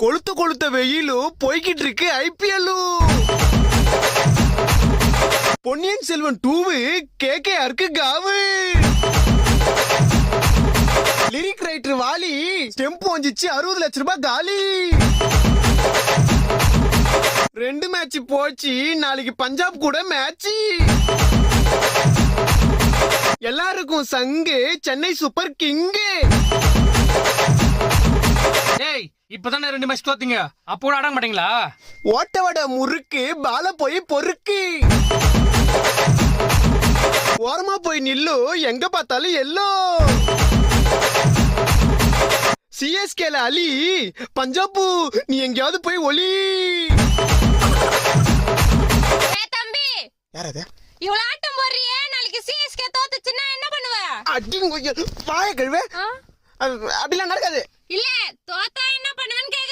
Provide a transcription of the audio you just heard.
கொளுத்த கொளுத்த வெயிலும் போய்கிட்டு இருக்கு ஐபிஎல். பொன்னியின் செல்வன் 2 கேகேஆருக்கு காவு. லிரிக் ரைட்டர் வாலி ஸ்டெம்ப் வந்துச்சு 60 லட்சம் ரூபாய் காலி. 2 மேட்ச் போச்சு, நாளைக்கு பஞ்சாப் கூட மேட்ச். எல்லாருக்கும் சங்கு சென்னை சூப்பர் கிங்கு. ஏய் இப்பதானே 2 மேட்ச் தோத்தீங்க, அப்போ கூட ஆட மாட்டீங்களா? ஓட்ட வட முறுக்கு பால போய் பொறுக்கு. ஓரமா போய் நில்லு, எங்க பார்த்தாலும் எல்லோ. சிஎஸ்கேல அலி, பஞ்சாபு நீ எங்கயாவது போய் ஒலி. தம்பி யாரது? இவ்வளவு ஆட்டம் போடுறியே, நாளைக்கு சிஎஸ்கே தோத்துச்சுன்னா என்ன பண்ணுவ? அடிங்க வாய கழுவே. அப்படிலாம் நடக்காது. இல்ல தோத்தா என்ன பண்ணுவேன்னு கேக்குறேன்.